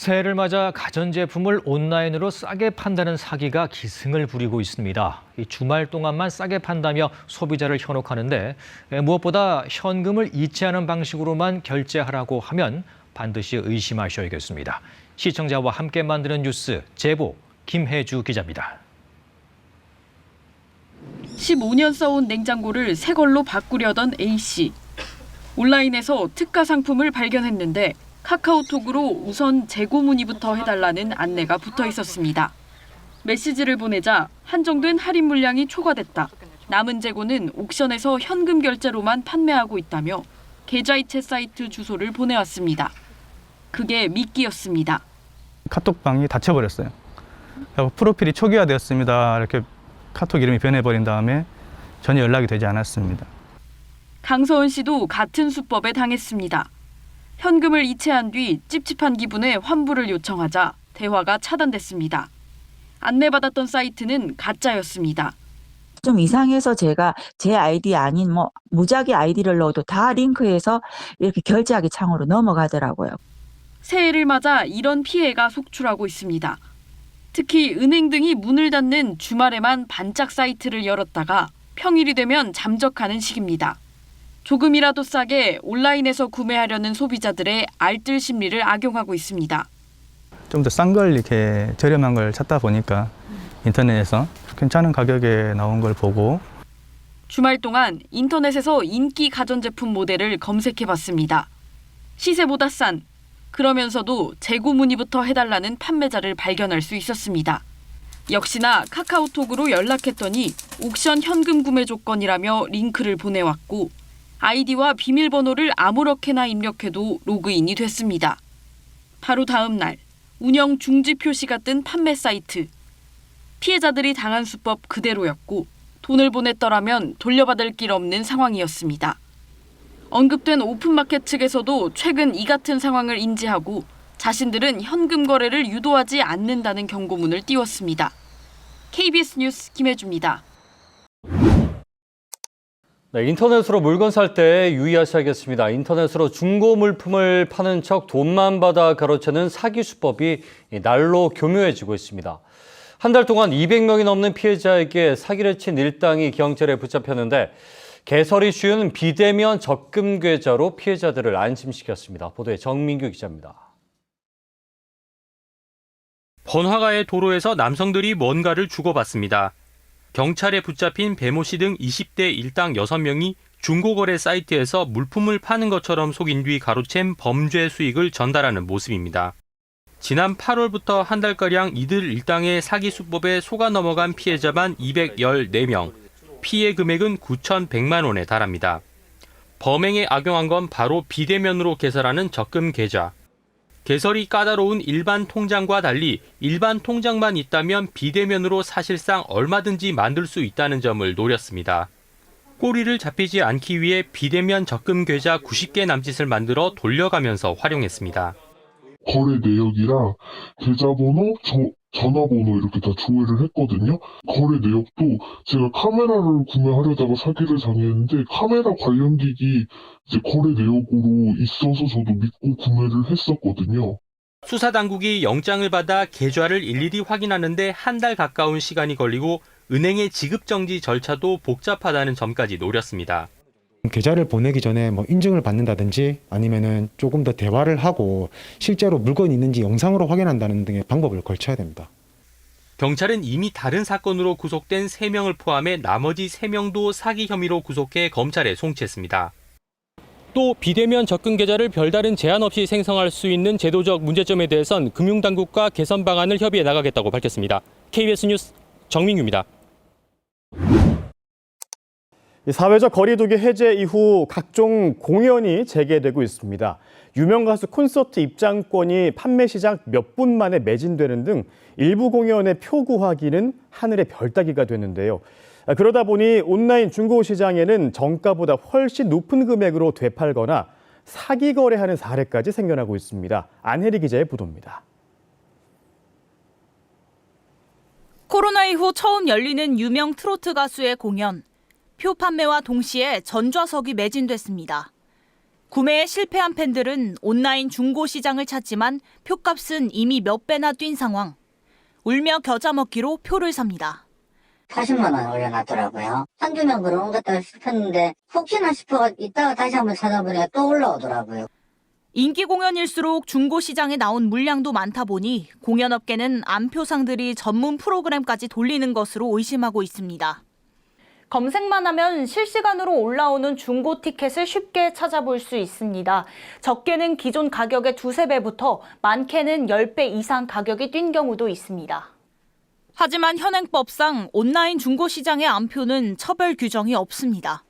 새해를 맞아 가전제품을 온라인으로 싸게 판다는 사기가 기승을 부리고 있습니다. 이 주말 동안만 싸게 판다며 소비자를 현혹하는데 무엇보다 현금을 이체하는 방식으로만 결제하라고 하면 반드시 의심하셔야겠습니다. 시청자와 함께 만드는 뉴스 제보 김혜주 기자입니다. 15년 써온 냉장고를 새 걸로 바꾸려던 A씨. 온라인에서 특가 상품을 발견했는데 카카오톡으로 우선 재고 문의부터 해달라는 안내가 붙어 있었습니다. 메시지를 보내자 한정된 할인 물량이 초과됐다. 남은 재고는 옥션에서 현금 결제로만 판매하고 있다며 계좌이체 사이트 주소를 보내왔습니다. 그게 미끼였습니다. 카톡방이 닫혀버렸어요. 프로필이 초기화되었습니다. 이렇게 카톡 이름이 변해버린 다음에 전혀 연락이 되지 않았습니다. 강서은 씨도 같은 수법에 당했습니다. 현금을 이체한 뒤 찝찝한 기분에 환불을 요청하자 대화가 차단됐습니다. 안내받았던 사이트는 가짜였습니다. 좀 이상해서 제가 제 아이디 아닌 무작위 아이디를 넣어도 다 링크해서 이렇게 결제하기 창으로 넘어가더라고요. 새해를 맞아 이런 피해가 속출하고 있습니다. 특히 은행 등이 문을 닫는 주말에만 반짝 사이트를 열었다가 평일이 되면 잠적하는 시기입니다. 조금이라도 싸게 온라인에서 구매하려는 소비자들의 알뜰 심리를 악용하고 있습니다. 좀 더 싼 걸 이렇게 저렴한 걸 찾다 보니까 인터넷에서 괜찮은 가격에 나온 걸 보고 주말 동안 인터넷에서 인기 가전제품 모델을 검색해봤습니다. 시세보다 싼, 그러면서도 재고 문의부터 해달라는 판매자를 발견할 수 있었습니다. 역시나 카카오톡으로 연락했더니 옥션 현금 구매 조건이라며 링크를 보내왔고 아이디와 비밀번호를 아무렇게나 입력해도 로그인이 됐습니다. 바로 다음 날 운영 중지 표시가 뜬 판매 사이트. 피해자들이 당한 수법 그대로였고 돈을 보냈더라면 돌려받을 길 없는 상황이었습니다. 언급된 오픈마켓 측에서도 최근 이 같은 상황을 인지하고 자신들은 현금 거래를 유도하지 않는다는 경고문을 띄웠습니다. KBS 뉴스 김혜주입니다. 네, 인터넷으로 물건 살 때 유의하셔야겠습니다. 인터넷으로 중고 물품을 파는 척 돈만 받아 가로채는 사기 수법이 날로 교묘해지고 있습니다. 한 달 동안 200명이 넘는 피해자에게 사기를 친 일당이 경찰에 붙잡혔는데 개설이 쉬운 비대면 적금 계좌로 피해자들을 안심시켰습니다. 보도에 정민규 기자입니다. 번화가의 도로에서 남성들이 뭔가를 주고받습니다. 경찰에 붙잡힌 배모 씨 등 20대 일당 6명이 중고거래 사이트에서 물품을 파는 것처럼 속인 뒤 가로챈 범죄 수익을 전달하는 모습입니다. 지난 8월부터 한 달가량 이들 일당의 사기 수법에 속아 넘어간 피해자만 214명, 피해 금액은 9,100만 원에 달합니다. 범행에 악용한 건 바로 비대면으로 개설하는 적금 계좌. 개설이 까다로운 일반 통장과 달리 일반 통장만 있다면 비대면으로 사실상 얼마든지 만들 수 있다는 점을 노렸습니다. 꼬리를 잡히지 않기 위해 비대면 적금 계좌 90개 남짓을 만들어 돌려가면서 활용했습니다. 거래 내역이랑 계좌번호, 전화번호 이렇게 다 조회를 했거든요. 거래 내역도 제가 카메라를 구매하려다가 사기를 당했는데 카메라 관련 기기 이제 거래 내역으로 있어서 저도 믿고 구매를 했었거든요. 수사당국이 영장을 받아 계좌를 일일이 확인하는데 한 달 가까운 시간이 걸리고 은행의 지급정지 절차도 복잡하다는 점까지 노렸습니다. 계좌를 보내기 전에 인증을 받는다든지 아니면은 조금 더 대화를 하고 실제로 물건이 있는지 영상으로 확인한다는 등의 방법을 걸쳐야 됩니다. 경찰은 이미 다른 사건으로 구속된 3명을 포함해 나머지 3명도 사기 혐의로 구속해 검찰에 송치했습니다. 또 비대면 접근 계좌를 별다른 제한 없이 생성할 수 있는 제도적 문제점에 대해선 금융당국과 개선 방안을 협의해 나가겠다고 밝혔습니다. KBS 뉴스 정민규입니다. 사회적 거리두기 해제 이후 각종 공연이 재개되고 있습니다. 유명 가수 콘서트 입장권이 판매 시작 몇 분 만에 매진되는 등 일부 공연의 표 구하기는 하늘의 별 따기가 되는데요. 그러다 보니 온라인 중고 시장에는 정가보다 훨씬 높은 금액으로 되팔거나 사기 거래하는 사례까지 생겨나고 있습니다. 안혜리 기자의 보도입니다. 코로나 이후 처음 열리는 유명 트로트 가수의 공연. 표 판매와 동시에 전좌석이 매진됐습니다. 구매에 실패한 팬들은 온라인 중고 시장을 찾지만 표값은 이미 몇 배나 뛴 상황. 울며 겨자 먹기로 표를 삽니다. 80만 원 올려놨더라고요. 한두 명 그런 것도 싶었는데 혹시나 싶어 이따가 다시 한번 찾아보니까 또 올라오더라고요. 인기 공연일수록 중고 시장에 나온 물량도 많다 보니 공연업계는 안표상들이 전문 프로그램까지 돌리는 것으로 의심하고 있습니다. 검색만 하면 실시간으로 올라오는 중고 티켓을 쉽게 찾아볼 수 있습니다. 적게는 기존 가격의 2~3배부터 많게는 10배 이상 가격이 뛴 경우도 있습니다. 하지만 현행법상 온라인 중고 시장의 안표는 처벌 규정이 없습니다.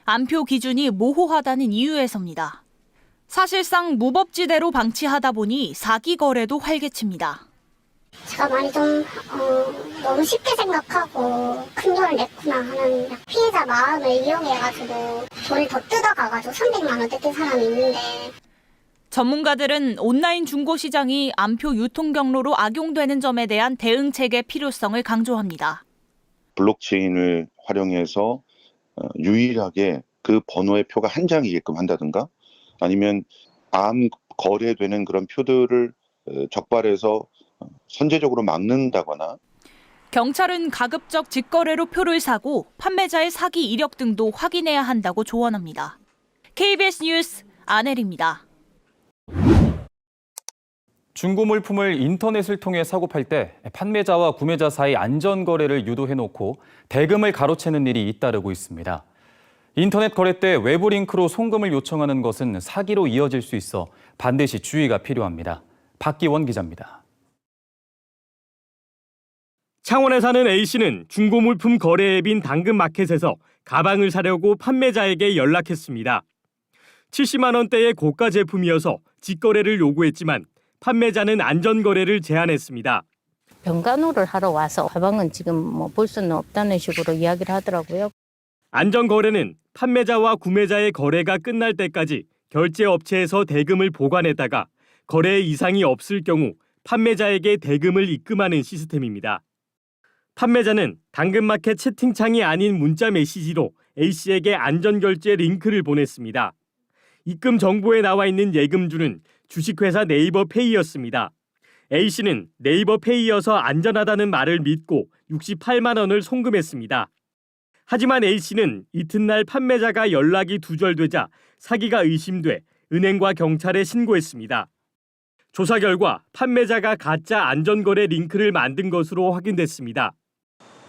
안표 기준이 모호하다는 이유에서입니다. 사실상 무법지대로 방치하다 보니 사기 거래도 활개칩니다. 제가 많이 좀 너무 쉽게 생각하고 큰 돈을 냈구나 하는 피해자 마음을 이용해가지고 돈을 더 뜯어가가지고 300만 원 뜯긴 사람이 있는데. 전문가들은 온라인 중고 시장이 안표 유통 경로로 악용되는 점에 대한 대응 체계 필요성을 강조합니다. 블록체인을 활용해서 유일하게 그 번호의 표가 한 장이게끔 한다든가 아니면 암 거래되는 그런 표들을 적발해서 선제적으로 막는다거나. 경찰은 가급적 직거래로 표를 사고 판매자의 사기 이력 등도 확인해야 한다고 조언합니다. KBS 뉴스 안혜리입니다. 중고 물품을 인터넷을 통해 사고 팔 때 판매자와 구매자 사이 안전거래를 유도해놓고 대금을 가로채는 일이 잇따르고 있습니다. 인터넷 거래 때 외부 링크로 송금을 요청하는 것은 사기로 이어질 수 있어 반드시 주의가 필요합니다. 박기원 기자입니다. 창원에 사는 A씨는 중고 물품 거래 앱인 당근마켓에서 가방을 사려고 판매자에게 연락했습니다. 70만 원대의 고가 제품이어서 직거래를 요구했지만 판매자는 안전거래를 제안했습니다. 병간호를 하러 와서 가방은 지금 볼 수는 없다는 식으로 이야기를 하더라고요. 안전거래는 판매자와 구매자의 거래가 끝날 때까지 결제업체에서 대금을 보관했다가 거래에 이상이 없을 경우 판매자에게 대금을 입금하는 시스템입니다. 판매자는 당근마켓 채팅창이 아닌 문자 메시지로 A씨에게 안전결제 링크를 보냈습니다. 입금 정보에 나와 있는 예금주는 주식회사 네이버페이였습니다. A씨는 네이버페이여서 안전하다는 말을 믿고 68만 원을 송금했습니다. 하지만 A씨는 이튿날 판매자가 연락이 두절되자 사기가 의심돼 은행과 경찰에 신고했습니다. 조사 결과 판매자가 가짜 안전거래 링크를 만든 것으로 확인됐습니다.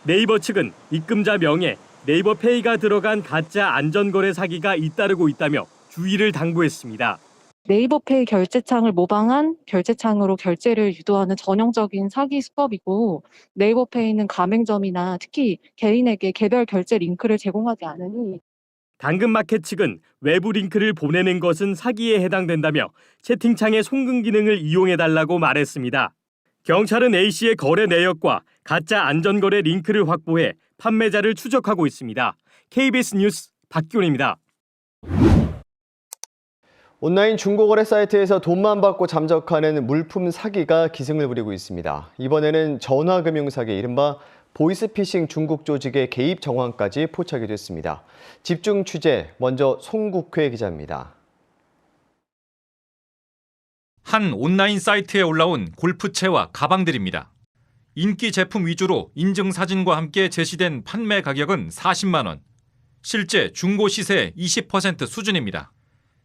네이버 측은 입금자 명에 네이버페이가 들어간 가짜 안전거래 사기가 잇따르고 있다며 주의를 당부했습니다. 네이버페이 결제창을 모방한 결제창으로 결제를 유도하는 전형적인 사기 수법이고 네이버페이는 가맹점이나 특히 개인에게 개별 결제 링크를 제공하지 않으니 당근마켓 측은 외부 링크를 보내는 것은 사기에 해당된다며 채팅창의 송금 기능을 이용해달라고 말했습니다. 경찰은 A씨의 거래 내역과 가짜 안전거래 링크를 확보해 판매자를 추적하고 있습니다. KBS 뉴스 박기훈입니다. 온라인 중고거래 사이트에서 돈만 받고 잠적하는 물품 사기가 기승을 부리고 있습니다. 이번에는 전화금융 사기, 이른바 보이스피싱 중국 조직의 개입 정황까지 포착이 됐습니다. 집중 취재, 먼저 송국회 기자입니다. 한 온라인 사이트에 올라온 골프채와 가방들입니다. 인기 제품 위주로 인증 사진과 함께 제시된 판매 가격은 40만 원. 실제 중고 시세의 20% 수준입니다.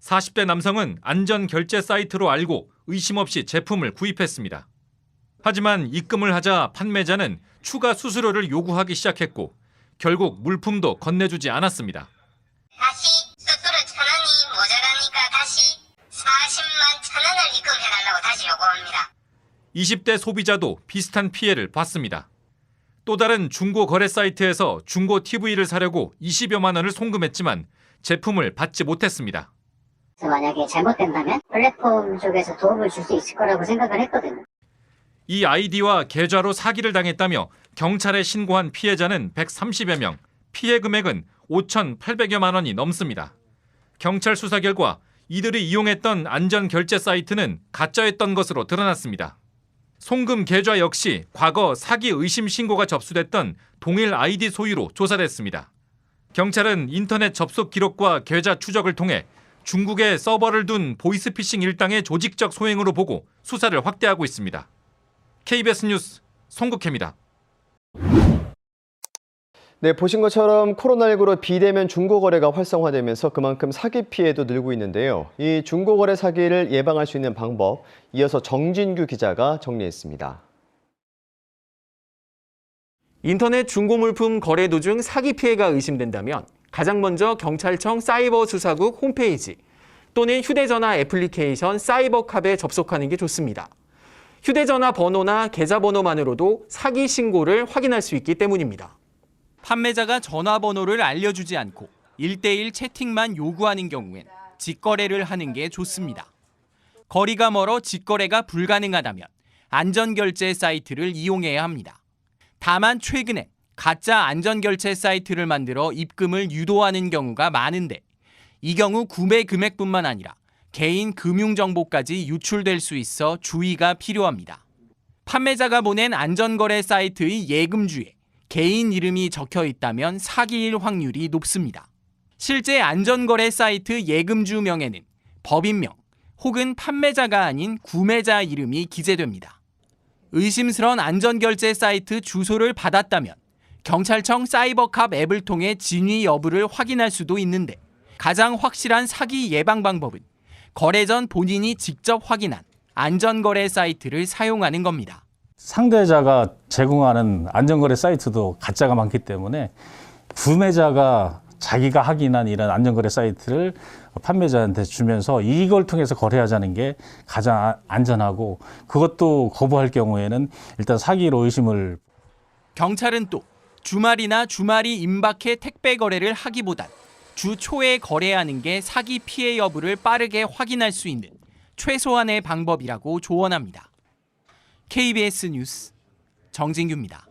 40대 남성은 안전 결제 사이트로 알고 의심 없이 제품을 구입했습니다. 하지만 입금을 하자 판매자는 추가 수수료를 요구하기 시작했고 결국 물품도 건네주지 않았습니다. 다시 수수료 1,000원이 모자라니까 다시 40만 1,000원을 입금해달라고 다시 요구합니다. 20대 소비자도 비슷한 피해를 봤습니다. 또 다른 중고 거래 사이트에서 중고 TV를 사려고 20여만 원을 송금했지만 제품을 받지 못했습니다. 만약에 잘못된다면 플랫폼 쪽에서 도움을 줄 수 있을 거라고 생각을 했거든요. 이 아이디와 계좌로 사기를 당했다며 경찰에 신고한 피해자는 130여 명, 피해 금액은 5,800여만 원이 넘습니다. 경찰 수사 결과 이들이 이용했던 안전 결제 사이트는 가짜였던 것으로 드러났습니다. 송금 계좌 역시 과거 사기 의심 신고가 접수됐던 동일 아이디 소유로 조사됐습니다. 경찰은 인터넷 접속 기록과 계좌 추적을 통해 중국에 서버를 둔 보이스피싱 일당의 조직적 소행으로 보고 수사를 확대하고 있습니다. KBS 뉴스 송국혜입니다. 네, 보신 것처럼 코로나19로 비대면 중고거래가 활성화되면서 그만큼 사기 피해도 늘고 있는데요. 이 중고거래 사기를 예방할 수 있는 방법, 이어서 정진규 기자가 정리했습니다. 인터넷 중고물품 거래 도중 사기 피해가 의심된다면 가장 먼저 경찰청 사이버수사국 홈페이지 또는 휴대전화 애플리케이션 사이버캅에 접속하는 게 좋습니다. 휴대전화 번호나 계좌번호만으로도 사기 신고를 확인할 수 있기 때문입니다. 판매자가 전화번호를 알려주지 않고 1대1 채팅만 요구하는 경우엔 직거래를 하는 게 좋습니다. 거리가 멀어 직거래가 불가능하다면 안전결제 사이트를 이용해야 합니다. 다만 최근에 가짜 안전결제 사이트를 만들어 입금을 유도하는 경우가 많은데 이 경우 구매 금액뿐만 아니라 개인 금융정보까지 유출될 수 있어 주의가 필요합니다. 판매자가 보낸 안전거래 사이트의 예금주에 개인 이름이 적혀 있다면 사기일 확률이 높습니다. 실제 안전거래 사이트 예금주명에는 법인명 혹은 판매자가 아닌 구매자 이름이 기재됩니다. 의심스러운 안전결제 사이트 주소를 받았다면 경찰청 사이버캅 앱을 통해 진위 여부를 확인할 수도 있는데 가장 확실한 사기 예방 방법은 거래 전 본인이 직접 확인한 안전거래 사이트를 사용하는 겁니다. 상대자가 제공하는 안전거래 사이트도 가짜가 많기 때문에 구매자가 자기가 확인한 이런 안전거래 사이트를 판매자한테 주면서 이걸 통해서 거래하자는 게 가장 안전하고 그것도 거부할 경우에는 일단 사기로 의심을. 경찰은 또 주말이나 주말이 임박해 택배 거래를 하기보단 주 초에 거래하는 게 사기 피해 여부를 빠르게 확인할 수 있는 최소한의 방법이라고 조언합니다. KBS 뉴스 정진규입니다.